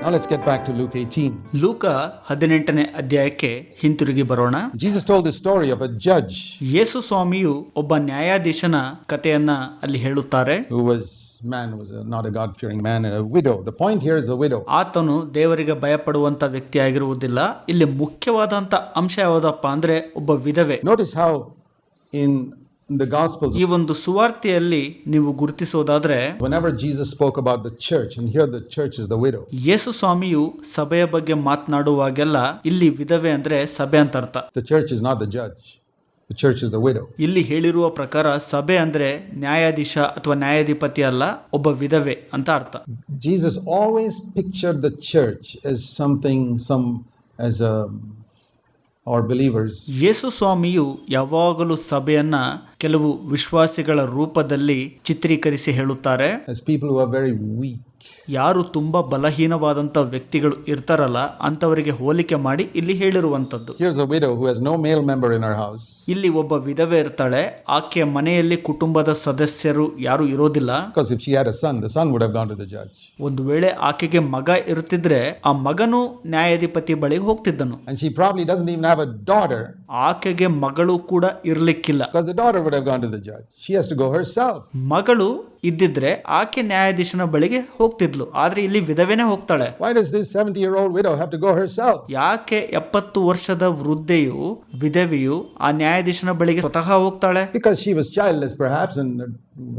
Now let's get back to Luke 18. ಲೂಕ 18ನೇ ಅಧ್ಯಾಯಕ್ಕೆ ಹಿಂತಿರುಗಿ ಬರೋಣ. Jesus told the story of a judge ಯೇಸು ಸ್ವಾಮಿಯು ಒಬ್ಬ ನ್ಯಾಯಾಧೀಶನ ಕಥೆಯನ್ನ ಅಲ್ಲಿ ಹೇಳುತ್ತಾರೆ. who was not a God-fearing man, and a widow. The point here is the widow. ಆತನು ದೇವರಿಗೆ ಭಯಪಡುವಂತ ವ್ಯಕ್ತಿ ಆಗಿರುವುದಿಲ್ಲ. ಇಲ್ಲಿ ಮುಖ್ಯವಾದಂತ ಅಂಶ ಯಾವುದಪ್ಪ ಅಂದ್ರೆ ಒಬ್ಬ ವಿಧವೆ. Notice how in the Gospels, ಈ ಒಂದು ಸುವಾರ್ತೆಯಲ್ಲಿ ನೀವು ಗುರುತಿಸೋದಾದ್ರೆ, whenever Jesus spoke about the church, and here the church is the widow. ಯೇಸು ಸ್ವಾಮಿಯು ಸಭೆಯ ಬಗ್ಗೆ ಮಾತನಾಡುವಾಗೆಲ್ಲ ಇಲ್ಲಿ ವಿಧವೆ ಅಂದ್ರೆ ಸಭೆ ಅಂತ ಅರ್ಥ. The church is not the judge. The church is the widow. ಇಲ್ಲಿ ಹೇಳಿರುವ ಪ್ರಕಾರ ಸಭೆ ಅಂದ್ರೆ ನ್ಯಾಯಾಧೀಶ ಅಥವಾ ನ್ಯಾಯಾಧಿಪತಿ ಅಲ್ಲ, ಒಬ್ಬ ವಿಧವೆ ಅಂತ ಅರ್ಥ. Jesus always pictured the church as or believers. ಯೇಸು ಸ್ವಾಮಿಯು ಯಾವಾಗಲೂ ಸಭೆಯನ್ನ ಕೆಲವು ವಿಶ್ವಾಸಿಗಳ ರೂಪದಲ್ಲಿ ಚಿತ್ರೀಕರಿಸಿ ಹೇಳುತ್ತಾರೆ. As people who are very weak. ಯಾರು ತುಂಬಾ ಬಲಹೀನವಾದಂತ ವ್ಯಕ್ತಿಗಳು ಇರ್ತಾರಲ್ಲ ಅಂತವರಿಗೆ ಹೋಲಿಕೆ ಮಾಡಿ ಇಲ್ಲಿ ಹೇಳಿರುವಂತದ್ದು. Here's a widow who has no male member in her house. ಇಲ್ಲಿ ಒಬ್ಬ ವಿಧವೆ ಇರ್ತಾಳೆ. ಆಕೆಯ ಮನೆಯಲ್ಲಿ ಕುಟುಂಬದ ಸದಸ್ಯರು ಯಾರು ಇರೋದಿಲ್ಲ. Because if she had a son, the son would have gone to the judge. ಒಂದು ವೇಳೆ ಆಕೆಗೆ ಮಗ ಇರ್ತಿದ್ರೆ ಆ ಮಗನು ನ್ಯಾಯಾಧಿಪತಿ ಬಳಿಗೆ ಹೋಗ್ತಿದ್ದನು. And she probably doesn't even have a daughter. ಆಕೆಗೆ ಮಗಳು ಕೂಡ ಇರ್ಲಿಕ್ಕಿಲ್ಲ. Because the daughter would have gone to the judge. She has to go herself. ಮಗಳು ಇದ್ದಿದ್ರೆ ಆಕೆ ನ್ಯಾಯಾಧೀಶನ ಬಳಿಗೆ ಹೋಗ್ತಿದ್ಲು. ಆದ್ರೆ ಇಲ್ಲಿ ವಿಧವೆನೇ ಹೋಗ್ತಾಳೆ. Why does this 70-year-old widow have to go herself? ಯಾಕೆ 70 ವರ್ಷದ ವೃದ್ಧೆಯು ವಿಧವೆಯು ಆ ನ್ಯಾಯಾಧೀಶನ ಬಳಿಗೆ ಸ್ವತಃ ಹೋಗ್ತಾಳೆ? Because she was childless perhaps, and her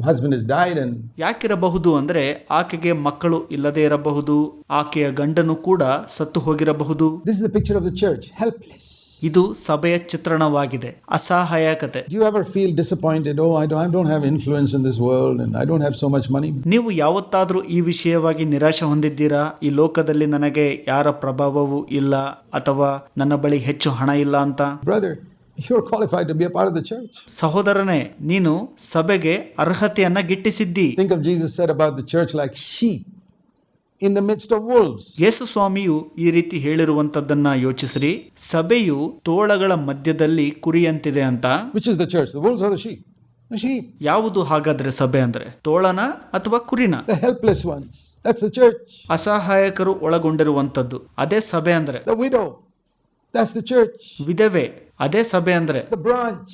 husband has died. And ಯಾಕಿರಬಹುದು ಅಂದ್ರೆ ಆಕೆಗೆ ಮಕ್ಕಳು ಇಲ್ಲದೆ ಇರಬಹುದು, ಆಕೆಯ ಗಂಡನು ಕೂಡ ಸತ್ತು ಹೋಗಿರಬಹುದು. This is the picture of the church, helpless. ಇದು ಸಭೆಯ ಚಿತ್ರಣವಾಗಿದೆ, ಅಸಹಾಯಕತೆ. Do you ever feel disappointed? Oh, I don't have influence in this world, and I don't have so much money. ನೀವು ಯಾವತ್ತಾದ್ರೂ ಈ ವಿಷಯವಾಗಿ ನಿರಾಶೆ ಹೊಂದಿದ್ದೀರಾ? ಈ ಲೋಕದಲ್ಲಿ ನನಗೆ ಯಾರ ಪ್ರಭಾವವೂ ಇಲ್ಲ ಅಥವಾ ನನ್ನ ಬಳಿ ಹೆಚ್ಚು ಹಣ ಇಲ್ಲ ಅಂತ. Brother, you're qualified to be a part of the church. ಸಹೋದರನೇ, ನೀನು ಸಭೆಗೆ ಅರ್ಹತೆಯನ್ನ ಗಿಟ್ಟಿಸಿದ್ದಿ. Think of Jesus said about the church like sheep in the midst of wolves. ಯೇಸು ಸ್ವಾಮಿಯು ಈ ರೀತಿ ಹೇಳಿರುವಂತದ್ದನ್ನ ಯೋಚಿಸ್ರಿ. ಸಭೆಯು ತೋಳಗಳ ಮಧ್ಯದಲ್ಲಿ ಕುರಿಯಂತಿದೆ ಅಂತ. Which is the church, the wolves or the sheep? The sheep. ಯಾವುದು ಹಾಗಾದ್ರೆ ಸಭೆ ಅಂದ್ರೆ? ತೋಳನ ಅಥವಾ ಕುರಿನ? The helpless ones, that's the church. ಅಸಹಾಯಕರು ಒಳಗೊಂಡಿರುವಂತದ್ದು, ಅದೇ ಸಭೆ ಅಂದ್ರೆ. The widow, that's the church. ವಿಧವೆ, ಅದೇ ಸಭೆ ಅಂದ್ರೆ. The branch,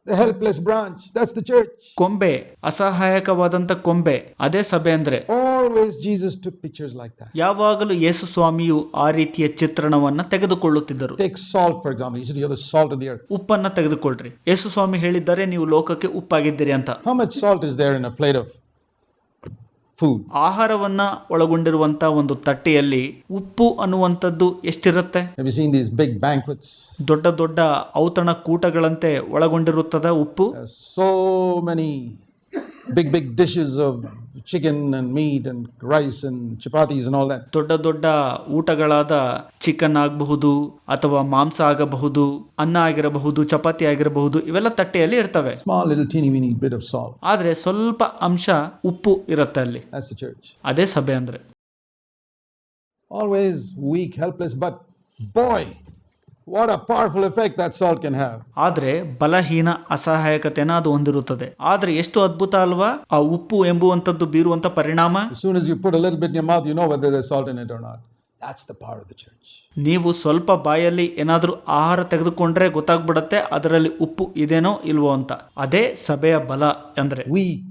the helpless branch, that's the church. ಕೊಂಬೆ, ಅಸಹಾಯಕವಾದಂತ ಕೊಂಬೆ, ಅದೇ ಸಭೆ ಅಂದ್ರೆ. Always Jesus took pictures like that. ಯಾವಾಗಲೂ ಯೇಸು ಸ್ವಾಮಿಯು ಆ ರೀತಿಯ ಚಿತ್ರಣವನ್ನ ತೆಗೆದುಕೊಳ್ಳುತ್ತಿದ್ದರು. Take salt for example. He said you're the salt of the earth. ಉಪ್ಪನ್ನ ತೆಗೆದುಕೊಳ್ಳ್ರಿ. ಯೇಸು ಸ್ವಾಮಿ ಹೇಳಿದ್ದಾರೆ ನೀವು ಲೋಕಕ್ಕೆ ಉಪ್ಪಾಗಿದ್ದೀರಿ ಅಂತ. How much salt is there in a plate of food? ಆಹಾರವನ್ನ ಒಳಗೊಂಡಿರುವಂತ ಒಂದು ತಟ್ಟೆಯಲ್ಲಿ ಉಪ್ಪು ಅನ್ನುವಂಥದ್ದು ಎಷ್ಟಿರುತ್ತೆ? Have you seen these big banquets? ದೊಡ್ಡ ದೊಡ್ಡ ಔತಣ ಕೂಟಗಳಂತೆ ಒಳಗೊಂಡಿರುತ್ತದ ಉಪ್ಪು. So many big dishes of chicken and meat and rice and chapatis and all that. ದೊಡ್ಡ ದೊಡ್ಡ ಊಟಗಳಾದ ಚಿಕನ್ ಆಗಬಹುದು ಅಥವಾ ಮಾಂಸ ಆಗಬಹುದು, ಅನ್ನ ಆಗಿರಬಹುದು, ಚಪಾತಿ ಆಗಿರಬಹುದು, ಇವೆಲ್ಲ ತಟ್ಟೆಯಲ್ಲಿ ಇರ್ತವೆ. Small little teeny bit of salt. ಆದ್ರೆ ಸ್ವಲ್ಪ ಅಂಶ ಉಪ್ಪು ಇರುತ್ತೆ ಅಲ್ಲಿ. That's the church. ಅದೇ ಸಭೆ ಅಂದ್ರೆ. Always weak, helpless, but boy, what a powerful effect that salt can have. ಆದ್ರೆ ಬಲಹೀನ ಅಸಹಾಯಕತೆನ ಅದು ಹೊಂದಿರುತ್ತದೆ. ಆದ್ರೆ ಎಷ್ಟು ಅದ್ಭುತ ಅಲ್ವಾ ಆ ಉಪ್ಪು ಎಂಬುವಂತದ್ದು ಬೀರುವಂತ ಪರಿಣಾಮ. As soon as you put a little bit in your mouth, you know whether there's salt in it or not. That's the power of the church. ನೀವು ಸ್ವಲ್ಪ ಬಾಯಲ್ಲಿ ಏನಾದ್ರೂ ಆಹಾರ ತೆಗೆದುಕೊಂಡ್ರೆ ಗೊತ್ತಾಗ್ಬಿಡತ್ತೆ ಅದರಲ್ಲಿ ಉಪ್ಪು ಇದೇನೋ ಇಲ್ವೋ ಅಂತ. ಅದೇ ಸಭೆಯ ಬಲ ಅಂದ್ರೆ. Weak,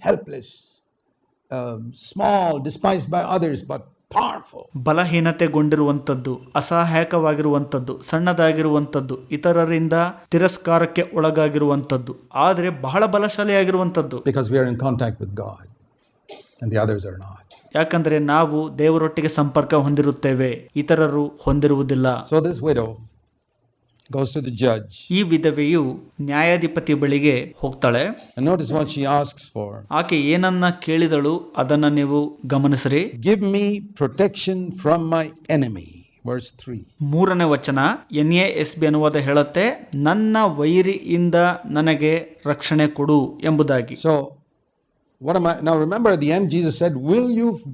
helpless, small, despised by others, but powerful. ಬಲಹೀನತೆಗೊಂಡಿರುವಂಥದ್ದು, ಅಸಹಾಯಕವಾಗಿರುವಂಥದ್ದು, ಸಣ್ಣದಾಗಿರುವಂಥದ್ದು, ಇತರರಿಂದ ತಿರಸ್ಕಾರಕ್ಕೆ ಒಳಗಾಗಿರುವಂಥದ್ದು, ಆದರೆ ಬಹಳ ಬಲಶಾಲಿಯಾಗಿರುವಂಥದ್ದು. Because we are in contact with God and the others are not. ಯಾಕಂದ್ರೆ ನಾವು ದೇವರೊಟ್ಟಿಗೆ ಸಂಪರ್ಕ ಹೊಂದಿರುತ್ತೇವೆ, ಇತರರು ಹೊಂದಿರುವುದಿಲ್ಲ. So this widow goes to the judge. ಈ ವಿಧವೆಯು ನ್ಯಾಯಾಧಿಪತಿ ಬಳಿಗೆ ಹೋಗ್ತಾಳೆ. And notice what she asks for. ಆಕೆ ಏನನ್ನ ಕೇಳಿದಳು ಅದನ್ನ ನೀವು ಗಮನಿಸ್ರಿ. Give me protection from my enemy. Verse 3. 3ನೇ ವಚನ NASB ಅನುವಾದ ಹೇಳುತ್ತೆ, ನನ್ನ ವೈರಿಯಿಂದ ನನಗೆ ರಕ್ಷಣೆ ಕೊಡು ಎಂಬುದಾಗಿ. So what am I now? Remember at the end Jesus said,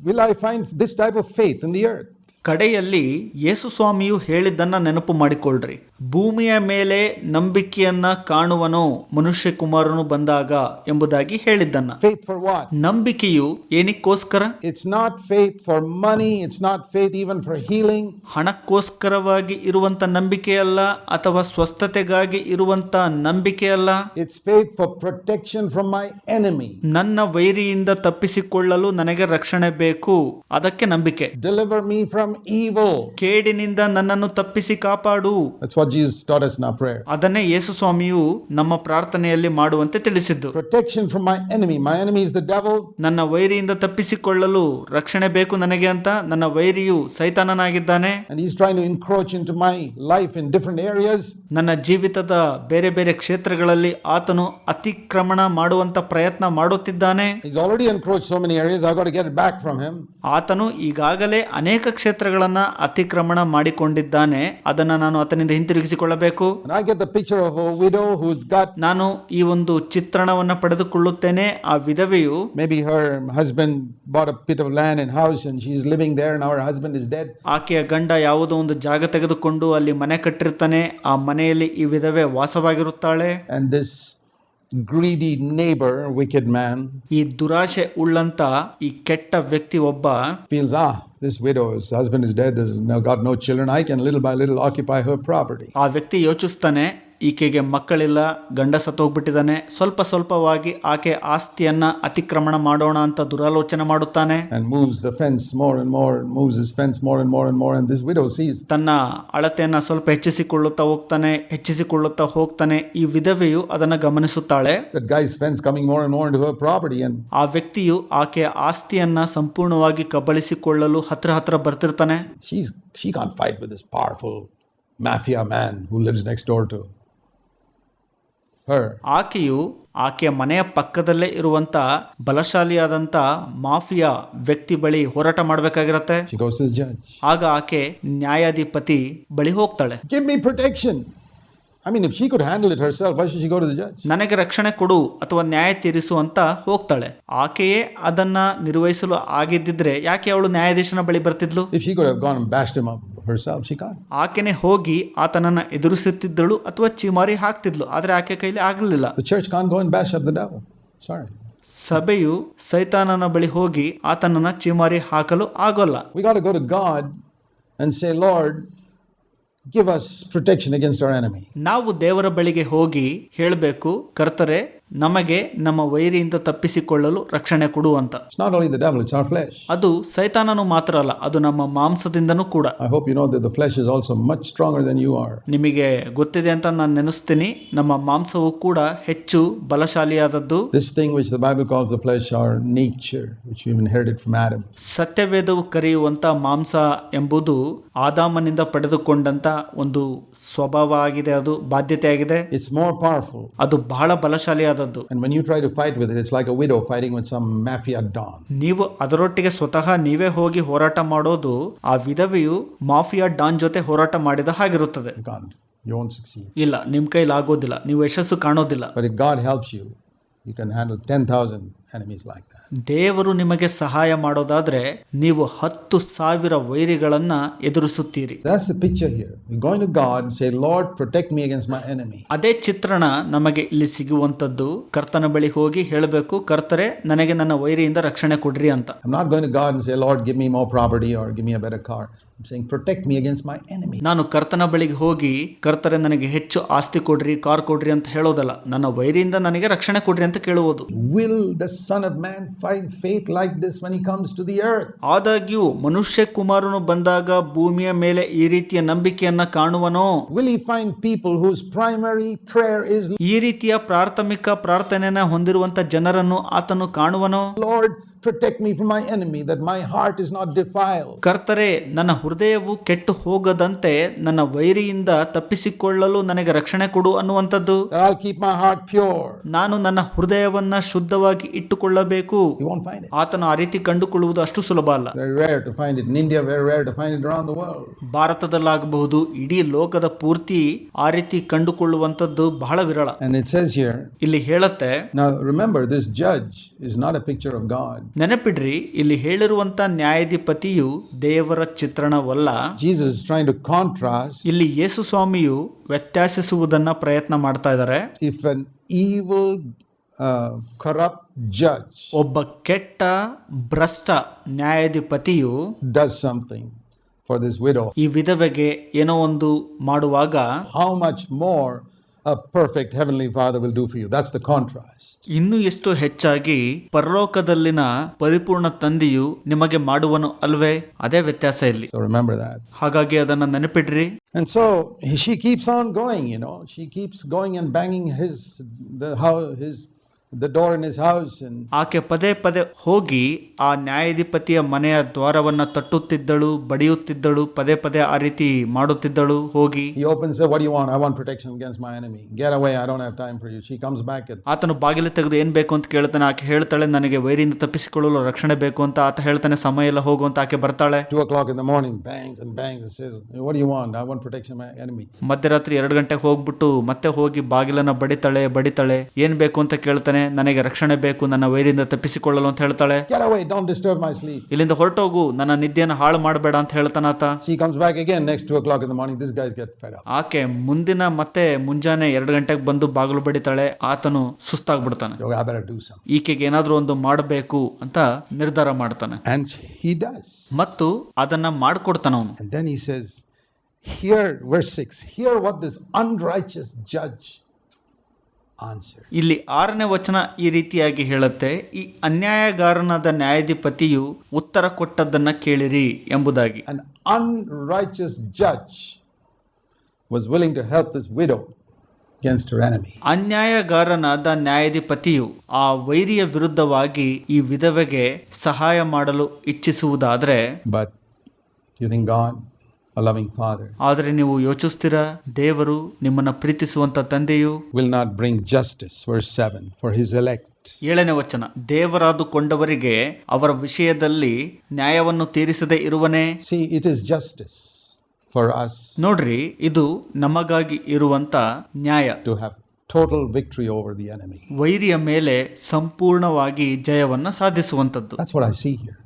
will I find this type of faith in the earth? ಕಡೆಯಲ್ಲಿ ಯೇಸು ಸ್ವಾಮಿಯು ಹೇಳಿದ್ದನ್ನ ನೆನಪು ಮಾಡಿಕೊಳ್ಳ್ರಿ. ಭೂಮಿಯ ಮೇಲೆ ನಂಬಿಕೆಯನ್ನ ಕಾಣುವನು ಮನುಷ್ಯ ಕುಮಾರನು ಬಂದಾಗ ಎಂಬುದಾಗಿ ಹೇಳಿದ್ದನ್ನ. Faith for what? ನಂಬಿಕೆಯು ಏನಿಕ್ಕೋಸ್ಕರ? It's not faith for money. It's not faith even for healing. ಹಣಕ್ಕೋಸ್ಕರವಾಗಿ ಇರುವಂತ ನಂಬಿಕೆಯಲ್ಲ, ಅಥವಾ ಸ್ವಸ್ಥತೆಗಾಗಿ ಇರುವಂತ ನಂಬಿಕೆಯಲ್ಲ. It's faith for protection from my enemy. ನನ್ನ ವೈರಿಯಿಂದ ತಪ್ಪಿಸಿಕೊಳ್ಳಲು ನನಗೆ ರಕ್ಷಣೆ ಬೇಕು, ಅದಕ್ಕೆ ನಂಬಿಕೆ. Deliver me from evil. ಕೇಡಿನಿಂದ ನನ್ನನ್ನು ತಪ್ಪಿಸಿ ಕಾಪಾಡು. That's what Jesus taught us in our prayer. ಅದನ್ನೇ ಯೇಸು ಸ್ವಾಮಿಯು ನಮ್ಮ ಪ್ರಾರ್ಥನೆಯಲ್ಲಿ ಮಾಡುವಂತೆ ತಿಳಿಸಿದ್ದು. Protection from my enemy. My enemy is the devil. ನನ್ನ ವೈರಿಯಿಂದ ತಪ್ಪಿಸಿಕೊಳ್ಳಲು ರಕ್ಷಣೆ ಬೇಕು ನನಗೆ ಅಂತ ನನ್ನ ವೈರಿಯು ಸೈತಾನನಾಗಿದ್ದಾನೆ. And he's trying to encroach into my life in different areas. ನನ್ನ ಜೀವಿತದ ಬೇರೆ ಬೇರೆ ಕ್ಷೇತ್ರಗಳಲ್ಲಿ ಆತನು ಅತಿಕ್ರಮಣ ಮಾಡುವಂತ ಪ್ರಯತ್ನ ಮಾಡುತ್ತಿದ್ದಾನೆ. He's already encroached so many areas. I've got to get it back from him. ಆತನು ಈಗಾಗಲೇ ಅನೇಕ ಕ್ಷೇತ್ರಗಳನ್ನ ಅತಿಕ್ರಮಣ ಮಾಡಿಕೊಂಡಿದ್ದಾನೆ, ಅದನ್ನ ನಾನು ಆತನಿಂದ ಹಿಂತಿರುಗಿಸಿಕೊಳ್ಳಬೇಕು. And I get the picture of a widow who's got ನಾನು ಈ ಒಂದು ಚಿತ್ರಣವನ್ನ ಪಡೆದುಕೊಳ್ಳುತ್ತೇನೆ. ಆ ವಿಧವೆಯು maybe her husband bought a bit of land and house and she's living there. Now her husband is dead. ಆಕೆಯ ಗಂಡ ಯಾವುದೋ ಒಂದು ಜಾಗ ತೆಗೆದುಕೊಂಡು ಅಲ್ಲಿ ಮನೆ ಕಟ್ಟಿರ್ತಾನೆ. ಆ ಮನೆಯಲ್ಲಿ ಈ ವಿಧವೆ ವಾಸವಾಗಿರುತ್ತಾಳೆ. And this greedy neighbor, wicked man, ಈ ದುರಾಶೆ ಉಳ್ಳಂತ ಈ ಕೆಟ್ಟ ವ್ಯಕ್ತಿ ಒಬ್ಬ feels, this widow's husband is dead. There's now got no children. I can little by little occupy her property. ಆ ವ್ಯಕ್ತಿ ಯೋಚಿಸ್ತಾನೆ, ಈಕೆಗೆ ಮಕ್ಕಳಿಲ್ಲ, ಗಂಡ ಸತ್ತೋಗ್ಬಿಟ್ಟಿದ್ದಾನೆ, ಸ್ವಲ್ಪ ಸ್ವಲ್ಪವಾಗಿ ಆಕೆ ಆಸ್ತಿಯನ್ನ ಅತಿಕ್ರಮಣ ಮಾಡೋಣ ಅಂತ ದುರಾಲೋಚನೆ ಮಾಡುತ್ತಾನೆ. And moves the fence more and more, moves his fence more and more and more. And this widow sees, ತನ್ನ ಅಳತೆಯನ್ನ ಸ್ವಲ್ಪ ಹೆಚ್ಚಿಸಿಕೊಳ್ಳುತ್ತಾ ಹೋಗ್ತಾನೆ. ಈ ವಿಧವೆಯು ಅದನ್ನ ಗಮನಿಸುತ್ತಾಳೆ. that guy's fence coming more and more into her property. And ಆ ವ್ಯಕ್ತಿಯು ಆಕೆಯ ಆಸ್ತಿಯನ್ನ ಸಂಪೂರ್ಣವಾಗಿ ಕಬಳಿಸಿಕೊಳ್ಳಲು ಹತ್ರ ಬರ್ತಿರ್ತಾನೆ. she can't fight with this powerful mafia man who lives next door to her. ಆಕೆಯ ಮನೆಯ ಪಕ್ಕದಲ್ಲೇ ಇರುವಂತ ಬಲಶಾಲಿಯಾದಂತ ಮಾಫಿಯಾ ವ್ಯಕ್ತಿ ಬಳಿ ಹೋರಾಟ ಮಾಡಬೇಕಾಗಿರತ್ತೆ. She goes to the judge. ಆಗ ಆಕೆ ನ್ಯಾಯಾಧಿಪತಿ ಬಳಿ ಹೋಗ್ತಾಳೆ. Give me protection. I mean, if she could handle it herself, why should she go to the judge? ನನಗೆ ರಕ್ಷಣೆ ಕೊಡು ಅಥವಾ ನ್ಯಾಯ ತೀರಿಸು ಅಂತ ಹೋಗ್ತಾಳೆ. ಆಕೆಯೇ ಅದನ್ನ ನಿರ್ವಹಿಸಲು ಆಗಿದ್ದಿದ್ರೆ ಯಾಕೆ ಅವಳು ನ್ಯಾಯಾಧೀಶನ ಬಳಿ ಬರ್ತಿದ್ಲು? If she could have gone and bashed him up herself, she can't. ಆಕೆನೆ ಹೋಗಿ ಆತನನ್ನ ಎದುರಿಸುತ್ತಿದ್ದಳು ಅಥವಾ ಚಿಮಾರಿ ಹಾಕ್ತಿದ್ಲು, ಆದ್ರೆ ಆಕೆ ಕೈಲಿ ಆಗಲಿಲ್ಲ. The church can't go and bash up the devil. Sorry. ಸಭೆಯು ಸೈತಾನನ ಬಳಿ ಹೋಗಿ ಆತನನ್ನ ಚಿಮಾರಿ ಹಾಕಲು ಆಗೋಲ್ಲ. We got to go to God and say, Lord, give us protection against our enemy. ನಾವು ದೇವರ ಬಳಿಗೆ ಹೋಗಿ ಹೇಳಬೇಕು, ಕರ್ತರೆ ನಮಗೆ ನಮ್ಮ ವೈರಿಯಿಂದ ತಪ್ಪಿಸಿಕೊಳ್ಳಲು ರಕ್ಷಣೆ ಕೊಡು ಅಂತ. It's not only the devil, it's our flesh. ಅದು ಸೈತಾನನು ಮಾತ್ರ ಅಲ್ಲ, ಅದು ನಮ್ಮ ಮಾಂಸದಿಂದನೂ ಕೂಡ. I hope you know that the flesh is also much stronger than you are. ನಿಮಗೆ ಗೊತ್ತಿದೆ ಅಂತ ನಾನು ನೆನೆಸ್ತೀನಿ, ನಮ್ಮ ಮಾಂಸವು ಕೂಡ ಹೆಚ್ಚು ಬಲಶಾಲಿಯಾದದ್ದು. This thing which the Bible calls the flesh, our nature, which we've inherited from Adam. ಸತ್ಯವೇದವು ಕರೆಯುವಂತ ಮಾಂಸ ಎಂಬುದು ಆದಾಮನಿಂದ ಪಡೆದುಕೊಂಡಂತ ಒಂದು ಸ್ವಭಾವ ಆಗಿದೆ, ಅದು ಬಾಧ್ಯತೆ ಆಗಿದೆ. It's more powerful. ಅದು ಬಹಳ ಬಲಶಾಲಿಯಾದ. And when you try to fight with it, it's like a widow fighting with some mafia don. ನೀವು ಅದರೊಟ್ಟಿಗೆ ಸ್ವತಃ ನೀವೇ ಹೋಗಿ ಹೋರಾಟ ಮಾಡೋದು ಆ ವಿಧವೆಯು ಮಾಫಿಯಾ ಡಾನ್ ಜೊತೆ ಹೋರಾಟ ಮಾಡಿದ ಹಾಗಿರುತ್ತದೆ. You can't. You won't succeed. ಇಲ್ಲ, ನಿಮ್ ಕೈಲಿ ಆಗೋದಿಲ್ಲ, ನೀವು ಯಶಸ್ಸು ಕಾಣೋದಿಲ್ಲ. But if God helps you, you can handle 10,000 enemies like that. ದೇವರು ನಿಮಗೆ ಸಹಾಯ ಮಾಡೋದಾದ್ರೆ ನೀವು 10,000 ವೈರಿಗಳನ್ನ ಎದುರಿಸುತ್ತೀರಿ. That's the picture here. We're going to God and say, Lord, protect me against my enemy. ಅದೇ ಚಿತ್ರಣ ನಮಗೆ ಇಲ್ಲಿ ಸಿಗುವಂತದ್ದು. ಕರ್ತನ ಬಳಿ ಹೋಗಿ ಹೇಳಬೇಕು, ಕರ್ತರೆ ನನಗೆ ನನ್ನ ವೈರಿಯಿಂದ ರಕ್ಷಣೆ ಕೊಡ್ರಿ ಅಂತ. I'm not going to God and say, Lord, give me more property or give me a better car. I'm saying, protect me against my enemy. ನಾನು ಕರ್ತನ ಬಳಿಗೆ ಹೋಗಿ ಕರ್ತರೆ ನನಗೆ ಹೆಚ್ಚು ಆಸ್ತಿ ಕೊಡ್ರಿ, ಕಾರ್ ಕೊಡ್ರಿ ಅಂತ ಹೇಳೋದಲ್ಲ, ನನ್ನ ವೈರಿಯಿಂದ ನನಗೆ ರಕ್ಷಣೆ ಕೊಡ್ರಿ ಅಂತ ಕೇಳುವುದು. Will the Son of Man find faith like this when he comes to the earth? ಆದಾಗ್ಯೂ ಮನುಷ್ಯ ಕುಮಾರನು ಬಂದಾಗ ಭೂಮಿಯ ಮೇಲೆ ಈ ರೀತಿಯ ನಂಬಿಕೆಯನ್ನ ಕಾಣುವನೋ? Will he find people whose primary prayer is, ಈ ರೀತಿಯ ಪ್ರಾಥಮಿಕ ಪ್ರಾರ್ಥನೆಯನ್ನ ಹೊಂದಿರುವಂತ ಜನರನ್ನು ಆತನು ಕಾಣುವನೋ? Lord, protect me from my enemy, that my heart is not defiled. ಕರ್ತರೆ ನನ್ನ ಹೃದಯವು ಕೆಟ್ಟು ಹೋಗದಂತೆ ನನ್ನ ವೈರಿಯಿಂದ ತಪ್ಪಿಸಿಕೊಳ್ಳಲು ನನಗೆ ರಕ್ಷಣೆ ಕೊಡು ಅನ್ನುವಂಥದ್ದು. I'll keep my heart pure. ನಾನು ನನ್ನ ಹೃದಯವನ್ನ ಶುದ್ಧವಾಗಿ ಇಟ್ಟುಕೊಳ್ಳಬೇಕು. You won't find it. ಆತನು ಆ ರೀತಿ ಕಂಡುಕೊಳ್ಳುವುದು ಅಷ್ಟು ಸುಲಭ ಅಲ್ಲ. Very rare to find it in India, very rare to find it around the world. ಭಾರತದಲ್ಲಾಗಬಹುದು, ಇಡೀ ಲೋಕದ ಪೂರ್ತಿ ಆ ರೀತಿ ಕಂಡುಕೊಳ್ಳುವಂಥದ್ದು ಬಹಳ ವಿರಳ. And it says here, ಇಲ್ಲಿ ಹೇಳುತ್ತೆ, now remember, this judge is not a picture of God. ನೆನಪಿಡ್ರಿ, ಇಲ್ಲಿ ಹೇಳಿರುವಂತ ನ್ಯಾಯಾಧಿಪತಿಯು ದೇವರ ಚಿತ್ರಣವಲ್ಲ. Jesus is trying to contrast. ಇಲ್ಲಿ ಯೇಸು ಸ್ವಾಮಿಯು ವ್ಯತ್ಯಾಸಿಸುವುದನ್ನ ಪ್ರಯತ್ನ ಮಾಡ್ತಾ ಇದ್ದಾರೆ. If an evil, corrupt judge ಒಬ್ಬ ಕೆಟ್ಟ ಭ್ರಷ್ಟ ನ್ಯಾಯಾಧಿಪತಿಯು does something for this widow, ಈ ವಿಧವೆಗೆ ಏನೋ ಒಂದು ಮಾಡುವಾಗ how much more a perfect heavenly Father will do for you. That's the contrast. ಇನ್ನು ಎಷ್ಟು ಹೆಚ್ಚಾಗಿ ಪರಲೋಕದಲ್ಲಿನ ಪರಿಪೂರ್ಣ ತಂದೆಯು ನಿಮಗೆ ಮಾಡುವನು ಅಲ್ವೇ? ಅದೇ ವ್ಯತ್ಯಾಸ ಇಲ್ಲಿ. So remember that. ಹಾಗಾಗಿ ಅದನ್ನ ನೆನಪಿಡ್ರಿ. And so she keeps on going, she keeps going and banging the door in his house, and ಆಕೆ ಪದೇ ಪದೇ ಹೋಗಿ ಆ ನ್ಯಾಯಾಧಿಪತಿಯ ಮನೆಯ ದ್ವಾರವನ್ನ ತಟ್ಟುತ್ತಿದ್ದಳು, ಬಡಿಯುತ್ತಿದ್ದಳು, ಪದೇ ಪದೇ ಆ ರೀತಿ ಮಾಡುತ್ತಿದ್ದಳು. ಹೋಗಿ he opens and says, what do you want? I want protection against my enemy. Get away, I don't have time for you. She comes back at ಆತನು ಬಾಗಿಲು ತೆಗೆದು ಏನ್ ಬೇಕು ಅಂತ ಕೇಳ್ತಾನೆ. ಆಕೆ ಹೇಳ್ತಾಳೆ, ನನಗೆ ವೈರಿಯಿಂದ ತಪ್ಪಿಸಿಕೊಳ್ಳಲು ರಕ್ಷಣೆ ಬೇಕು ಅಂತ. ಆತ ಹೇಳ್ತಾನೆ, ಸಮಯ ಎಲ್ಲ ಹೋಗು ಅಂತ. ಆಕೆ ಬರ್ತಾಳೆ. 2:00 in the morning, bangs and bangs and says, what do you want? I want protection of my enemy. ಮಧ್ಯರಾತ್ರಿ 2 ಗಂಟೆಗೆ ಹೋಗ್ಬಿಟ್ಟು ಮತ್ತೆ ಹೋಗಿ ಬಾಗಿಲನ್ನ ಬಡಿತಾಳೆ. ಏನ್ ಬೇಕು ಅಂತ ಕೇಳ್ತಾನೆ. ನನಗೆ ರಕ್ಷಣೆ ಬೇಕು, ನನ್ನ ವೈರಿಯಿಂದ ತಪ್ಪಿಸಿಕೊಳ್ಳಲು ಅಂತ ಹೇಳ್ತಾಳೆ. Get away, don't disturb my sleep. ಇಲ್ಲಿಂದ ಹೊರಟೋಗು, ನನ್ನ ನಿದ್ದೆಯನ್ನು ಹಾಳು ಮಾಡಬೇಡ ಅಂತ ಹೇಳ್ತಾನಾತ. She comes back again next 2:00 in the morning. This guys get fed up. ಆಕೆ ಮುಂದಿನ ಮತ್ತೆ ಮುಂಜಾನೆ 2 ಗಂಟೆಗೆ ಬಂದು ಬಾಗಿಲು ಬಡಿತಾಳೆ. ಆತನು ಸುಸ್ತಾಗ್ಬಿಡ್ತಾನೆ. I better do something. ಈಕೆಗೆ ಏನಾದ್ರೂ ಒಂದು ಮಾಡಬೇಕು ಅಂತ ನಿರ್ಧಾರ ಮಾಡ್ತಾನೆ. And he does. ಮತ್ತು ಅದನ್ನ ಮಾಡ್ಕೊಡ್ತಾನ ಅವನು. And then he says, here, verse 6, hear what this unrighteous judge answered. ಇಲ್ಲಿ 6ನೇ ವಚನ ಈ ರೀತಿಯಾಗಿ ಹೇಳುತ್ತೆ, ಈ ಅನ್ಯಾಯಗಾರನಾದ ನ್ಯಾಯಾಧಿಪತಿಯು ಉತ್ತರ ಕೊಟ್ಟದ್ದನ್ನ ಕೇಳಿರಿ ಎಂಬುದಾಗಿ. An unrighteous judge was willing to help this widow against her enemy. ಅನ್ಯಾಯಗಾರನಾದ ನ್ಯಾಯಾಧಿಪತಿಯು ಆ ವೈರಿಯ ವಿರುದ್ಧವಾಗಿ ಈ ವಿಧವೆಗೆ ಸಹಾಯ ಮಾಡಲು ಇಚ್ಛಿಸುವುದಾದ್ರೆ, but you think God, a loving Father, ಆದರೆ ನೀವು ಯೋಚಿಸ್ತೀರಾ, ದೇವರು ನಿಮ್ಮನ್ನ ಪ್ರೀತಿಸುವಂತ ತಂದೆಯು will not bring justice, verse 7, for his elect. 7ನೇ ವಚನ, ದೇವರಾದುಕೊಂಡವರಿಗೆ ಅವರ ವಿಷಯದಲ್ಲಿ ನ್ಯಾಯವನ್ನು ತೀರಿಸದೆ ಇರುವನೇ? See, it is justice for us. ನೋಡ್ರಿ, ಇದು ನಮಗಾಗಿ ಇರುವಂತ ನ್ಯಾಯ. To have total victory over the enemy. ವೈರಿಯ ಮೇಲೆ ಸಂಪೂರ್ಣವಾಗಿ ಜಯವನ್ನ ಸಾಧಿಸುವಂತದ್ದು. That's what I see here.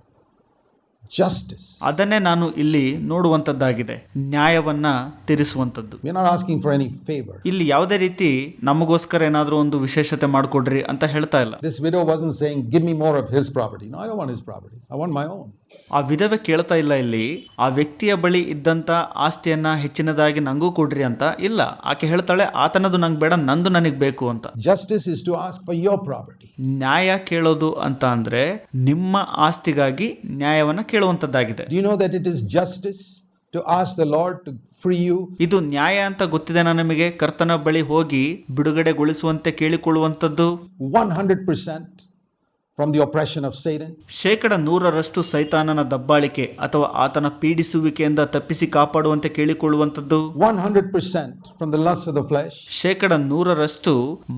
Justice. ಅದನ್ನೇ ನಾನು ಇಲ್ಲಿ ನೋಡುವಂತದ್ದಾಗಿದೆ, ನ್ಯಾಯವನ್ನ ತೀರಿಸುವಂತದ್ದು. We are not asking for any favor. ಇಲ್ಲಿ ಯಾವುದೇ ರೀತಿ ನಮಗೋಸ್ಕರ ಏನಾದ್ರೂ ಒಂದು ವಿಶೇಷತೆ ಮಾಡ್ಕೊಡ್ರಿ ಅಂತ ಹೇಳ್ತಾ ಇಲ್ಲ. This widow wasn't saying, give me more of his property. No, I don't want his property. I want my own. ಆ ವಿಧವೆ ಕೇಳ್ತಾ ಇಲ್ಲ ಇಲ್ಲಿ, ಆ ವ್ಯಕ್ತಿಯ ಬಳಿ ಇದ್ದಂತ ಆಸ್ತಿಯನ್ನ ಹೆಚ್ಚಿನದಾಗಿ ನಂಗೂ ಕೊಡ್ರಿ ಅಂತ ಇಲ್ಲ. ಆಕೆ ಹೇಳ್ತಾಳೆ, ಆತನದು ನಂಗೆ ಬೇಡ, ನಂದು ನನಗೆ ಬೇಕು ಅಂತ. Justice is to ask for your property. ನ್ಯಾಯ ಕೇಳೋದು ಅಂತ ಅಂದ್ರೆ ನಿಮ್ಮ ಆಸ್ತಿಗಾಗಿ ನ್ಯಾಯವನ್ನ ಕೇಳುವಂತದ್ದಾಗಿದೆ. Do you know that it is justice to ask the Lord to free you? ಇದು ನ್ಯಾಯ ಅಂತ ಗೊತ್ತಿದೆ ನಿಮಗೆ. ಕರ್ತನ ಬಳಿ ಹೋಗಿ ಬಿಡುಗಡೆಗೊಳಿಸುವಂತೆ ಕೇಳಿಕೊಳ್ಳುವಂತದ್ದು. 100% from the oppression of Satan. 100% ಸೈತಾನನ ದಬ್ಬಾಳಿಕೆ ಅಥವಾ ಆತನ ಪೀಡಿಸುವಿಕೆಯಿಂದ ತಪ್ಪಿಸಿ ಕಾಪಾಡುವಂತೆ ಕೇಳಿಕೊಳ್ಳುವಂತದ್ದು. 100% from the lust of the flesh. 100%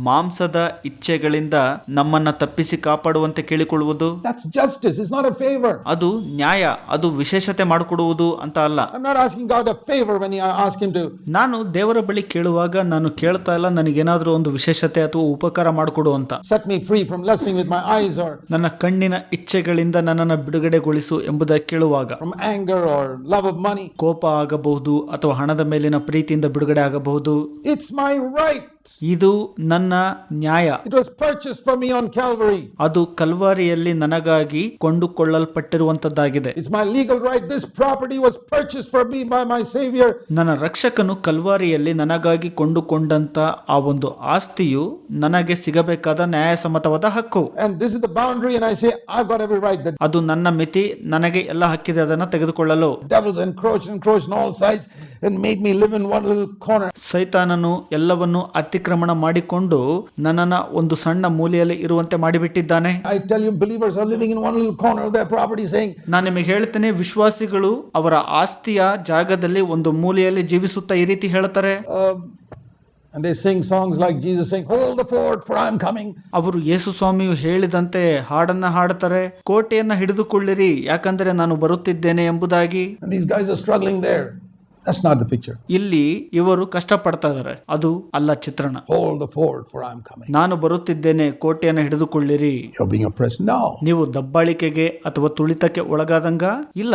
ಮಾಂಸದ ಇಚ್ಛೆಗಳಿಂದ ನಮ್ಮನ್ನ ತಪ್ಪಿಸಿ ಕಾಪಾಡುವಂತೆ ಕೇಳಿಕೊಳ್ಳುವುದು. That's justice. It's not a favor. ಅದು ನ್ಯಾಯ, ಅದು ವಿಶೇಷತೆ ಮಾಡಿಕೊಡುವುದು ಅಂತ ಅಲ್ಲ. I'm not asking God a favor when I ask him to. ನಾನು ದೇವರ ಬಳಿ ಕೇಳುವಾಗ ನಾನು ಕೇಳ್ತಾ ಇಲ್ಲ, ನನಗೇನಾದ್ರೂ ಒಂದು ವಿಶೇಷತೆ ಅಥವಾ ಉಪಕಾರ ಮಾಡಿಕೊಡು ಅಂತ. Set me free from lusting with my eyes, or ನನ್ನ ಕಣ್ಣಿನ ಇಚ್ಛೆಗಳಿಂದ ನನ್ನನ್ನು ಬಿಡುಗಡೆಗೊಳಿಸು ಎಂಬುದಾಗಿ ಕೇಳುವಾಗ, from anger or love of money. ಕೋಪ ಆಗಬಹುದು ಅಥವಾ ಹಣದ ಮೇಲಿನ ಪ್ರೀತಿಯಿಂದ ಬಿಡುಗಡೆ ಆಗಬಹುದು. It's my right. ಇದು ನನ್ನ ನ್ಯಾಯ. It was purchased for me on Calvary. ಅದು ಕಲ್ವಾರಿಯಲ್ಲಿ ನನಗಾಗಿ ಕೊಂಡುಕೊಳ್ಳಲ್ಪಟ್ಟಿರುವಂತದ್ದಾಗಿದೆ. It's my legal right. This property was purchased for me by my Savior. ನನ್ನ ರಕ್ಷಕನು ಕಲ್ವಾರಿಯಲ್ಲಿ ನನಗಾಗಿ ಕೊಂಡುಕೊಂಡಂತ ಆ ಒಂದು ಆಸ್ತಿಯು ನನಗೆ ಸಿಗಬೇಕಾದ ನ್ಯಾಯಸಮ್ಮತವಾದ ಹಕ್ಕು. And this is the boundary, and I say I've got every right. ಅದು ನನ್ನ ಮಿತಿ, ನನಗೆ ಎಲ್ಲ ಹಕ್ಕಿದೆ ಅದನ್ನ ತೆಗೆದುಕೊಳ್ಳಲು. Devils encroached on all sides and made me live in one little corner. ಸೈತಾನನು ಎಲ್ಲವನ್ನು ಅತಿಕ್ರಮಣ ಮಾಡಿಕೊಂಡು ನನ್ನನ್ನ ಒಂದು ಸಣ್ಣ ಮೂಲೆಯಲ್ಲಿ ಇರುವಂತೆ ಮಾಡಿಬಿಟ್ಟಿದ್ದಾನೆ. I tell you, believers are living in one little corner of their property, saying, ನಾನು ನಿಮಗೆ ಹೇಳ್ತೇನೆ, ವಿಶ್ವಾಸಿಗಳು ಅವರ ಆಸ್ತಿಯ ಜಾಗದಲ್ಲಿ ಒಂದು ಮೂಲೆಯಲ್ಲಿ ಜೀವಿಸುತ್ತಾ ಈ ರೀತಿ ಹೇಳ್ತಾರೆ. and they sing songs like Jesus saying, hold the fort for I am coming. ಅವರು ಯೇಸು ಸ್ವಾಮಿಯು ಹೇಳಿದಂತೆ ಹಾಡನ್ನ ಹಾಡ್ತಾರೆ, ಕೋಟೆಯನ್ನ ಹಿಡಿದುಕೊಳ್ಳಿರಿ ಯಾಕಂದರೆ ನಾನು ಬರುತ್ತಿದ್ದೇನೆ ಎಂಬುದಾಗಿ. And these guys are struggling there. That's not the picture. ಇಲ್ಲಿ ಇವರು ಕಷ್ಟಪಡ್ತಾ ಇದ್ದಾರೆ, ಅದು ಅಲ್ಲ ಚಿತ್ರಣ. Hold the fort, for I am coming. ನಾನು ಬರುತ್ತಿದ್ದೇನೆ, ಕೋಟೆಯನ್ನು ಹಿಡಿದುಕೊಳ್ಳಿರಿ. You're being oppressed. No. ನೀವು ದಬ್ಬಾಳಿಕೆಗೆ ಅಥವಾ ತುಳಿತಕ್ಕೆ ಒಳಗಾದಂಗ ಇಲ್ಲ.